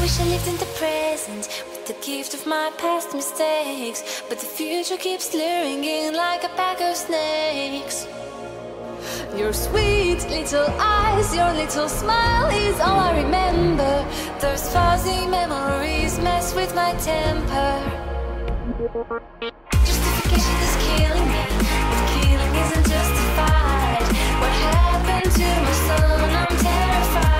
wish I lived in the present with the gift of my past mistakes, but the future keeps luring in like a pack of snakes. Your sweet little eyes, your little smile is all I remember. Those fuzzy memories mess with my temper. Justification is killing me, but killing isn't justified. What happened to my soul? I'm terrified.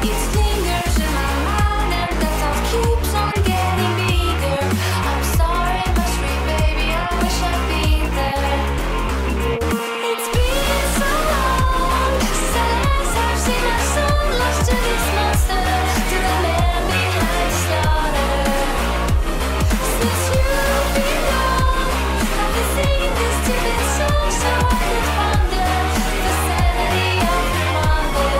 It lingers in my mind and the thought keeps on getting bigger. I'm sorry, must be, baby, I wish I'd been there. It's been so long since I've seen our soul lost to this monster, to the man behind the slaughter. Since you've been gone, I've been singing this to this song so I could ponder the sanity of the wonder.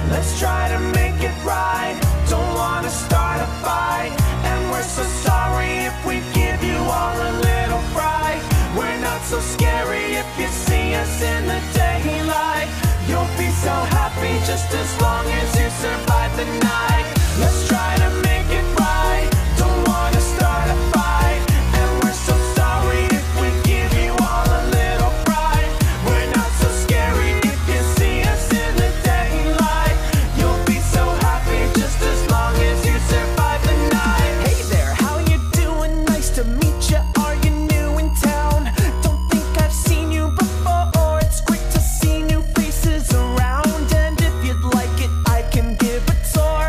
Let's try to make it right. Don't wanna start a fight, and we're so sorry if we give you all a little fright. We're not so scary if you see us in the daylight. You'll be so happy just as long as you survive the night. Let's try to make it right. Don't wanna start a fight, and we're so sorry if we give you all a little fright. We're not so scary if you see us in the daylight. You'll be so happy just as long as you survive the night. Hey there, how you doing? Nice to meet you. Are you new in town? Don't think I've seen you before. It's great to see new faces around, and if you'd like it, I can give a tour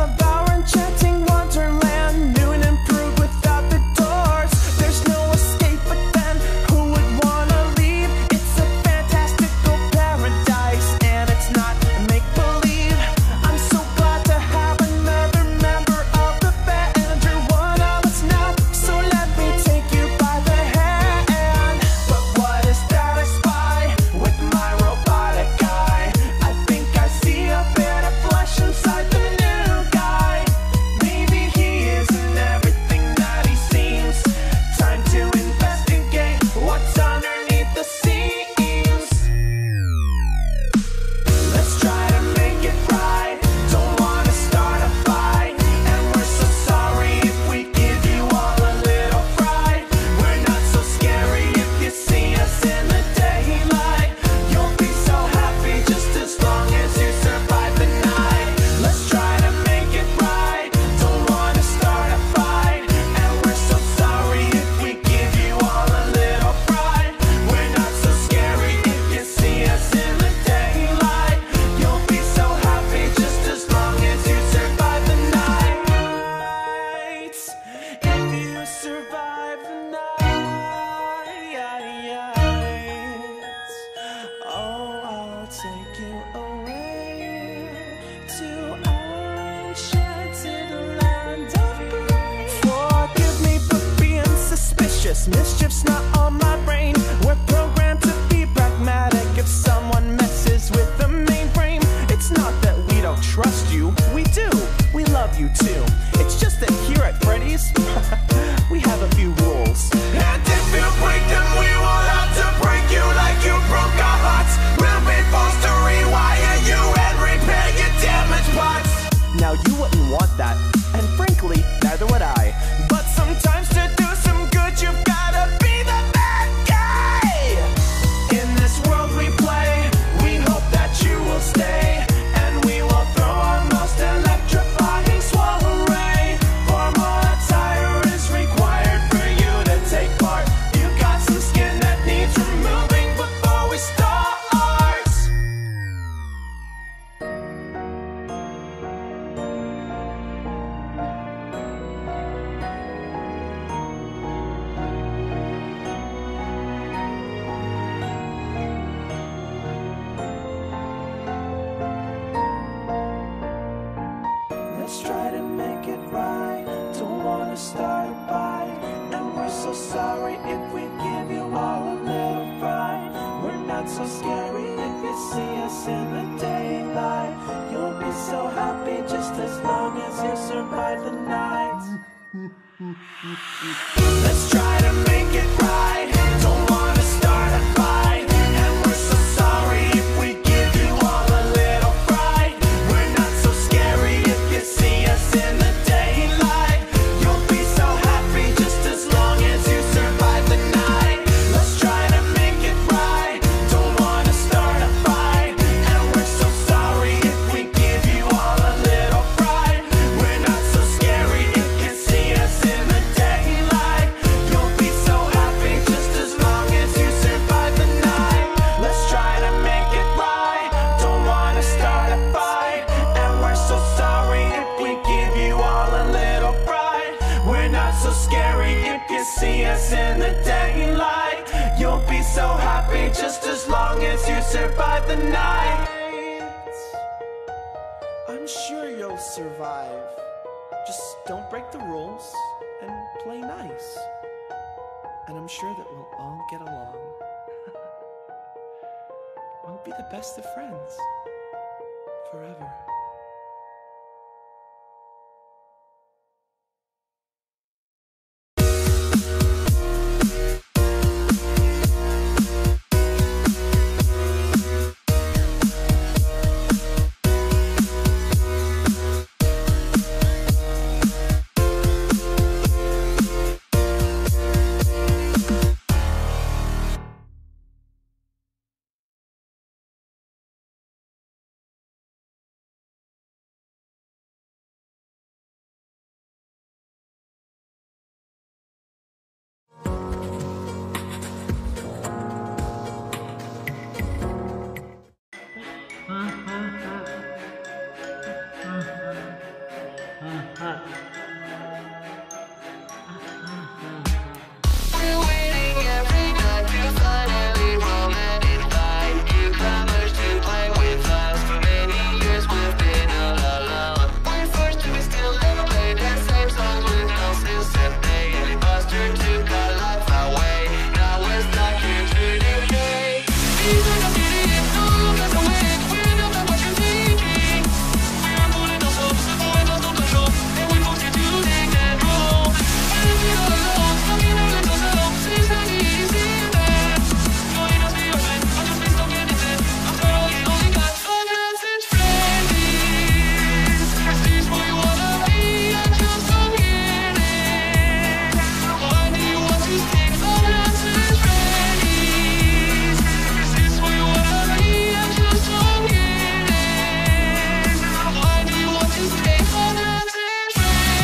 of our enchanting wonderland, new and improved without the doors. There's no escape, but then who would wanna leave? It's a fantastical paradise, and it's not make-believe. I'm so glad to have another member of the band. You're one of us now, so let me take you by the hand. But what is that I spy with my robotic eye? I think I see a bit of flesh inside the new guy. Maybe he isn't everything that he seems. Time to investigate what's underneath the seams. Let's try to make it right. Don't wanna start a fight, and we're so sorry if we give you all a little fright. We're not so scary if you see us in the daylight. You'll be so happy just as long as you survive the night. Let's try to make it right. Don't wanna start a fight, and we're so sorry if we give you all a little fright. We're not so scary if you see us in the daylight. You'll be so happy just as long as you survive the night. If you survive the night, oh, I'll take you away to our enchanted land of grace. Forgive me for being suspicious. Mischief's not on my brain. We're programmed to be pragmatic. If someone messes with the mainframe, it's not that we don't trust you. We do. We love you too. It's just that here at Freddy's, we have a few rules. And if you break them, we will have to break you like you broke our hearts. We'll be forced to rewire you and repair your damaged parts. Now you wouldn't want that, and frankly, neither would I. But sometimes to do some good, you've gotta be the bad guy. In this world we play, we hope that you will stay, and we will throw our most electrifying soiree. survive the night. Let's try to make it right. Don't wanna start a fight, and we're so sorry if we give you all a little fright. We're not so scary if you see us in the daylight. You'll be so happy just as long as you survive the night. Let's try to make it right. Don't wanna start a fight, and we're so sorry if we give you all a little fright. We're not so scary if you see us in the daylight. You'll be so happy just as long as you survive the night. Let's try to make it right. Don't wanna start a fight, and we're so sorry if we give you all a little fright. We're not so scary if you see us in the daylight. You'll be so happy just as long as you survive the night. I'm sure you'll survive. Just don't break the rules and play nice. And I'm sure that we'll all get along. We'll be the best of friends forever. We're waiting every night to finally roam and invite newcomers to play with us. For many years we've been all alone. We're forced to be still and play the same songs with no sense of day. Buster took our life away. Now we're stuck here today. These are the idiots, no longer awake. We're not like what you're thinking. We're pulling ourselves to avoid us on the show, and we forced you to take that role. We're living all alone, talking our little selves. It's not easy, man. Join us, be your friend. I'll just please don't get it in. After all, you only got fun and friends. Is this what you wanna be? I just don't get it. Why do you want to take fun and friends? Is this what you wanna be? I just don't get it. Why do you want to take fun and friends?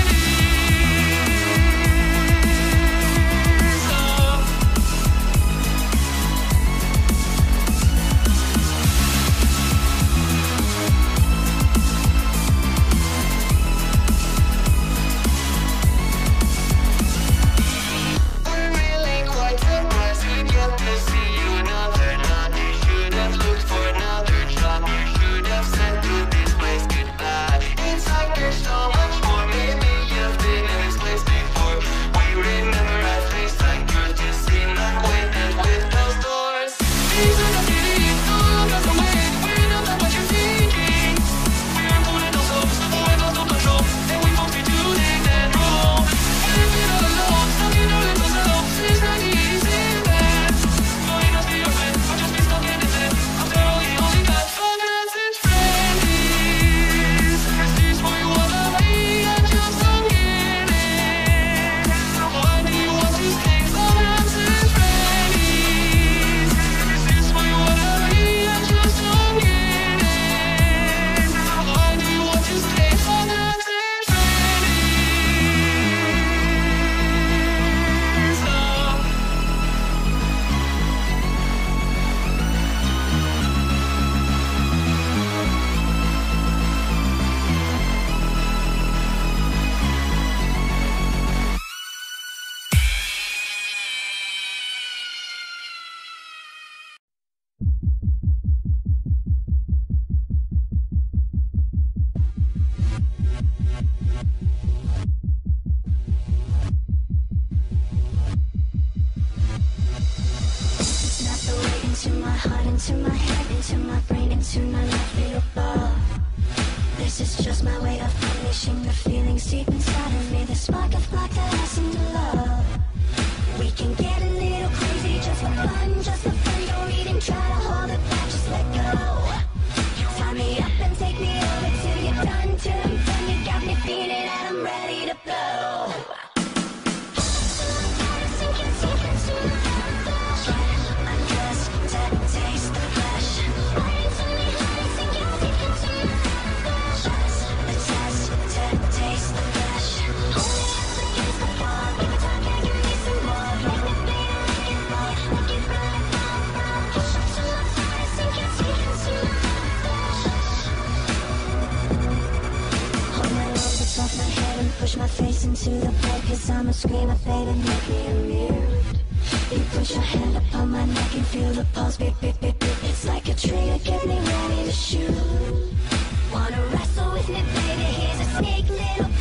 We're really quite surprised to get to see you another night. You should have looked for another job. You should have said to this place goodbye. It's like there's so much more. Maybe you've been in this place before. We remember a face like yours, just seem like windows with those doors. These are the idiots, no longer awake. We're not like what you're thinking. We're pulling ourselves to avoid us on the show, and we forced you to take that role. We're living all alone, stuck in our little selves. It's not easy, man. Join us, be your friend. Or just please don't get it in. After all, you only got fun and friends. Is this what you wanna be? I just don't get it. Why do you want to take fun and friends? Is this what you wanna be? I just don't get it. Why do you want to take fun and friends? Snap the way into my heart, into my head, into my brain, into my life, feel above. This is just my way of punishing the feelings deep you blow. Push my face into the bed, cause I'm a screamer, baby, make me amused. You put your hand upon my neck and feel the pulse, beat, beat, beat, beat. It's like a trigger, get me ready to shoot. Wanna wrestle with me, baby, here's a sneak little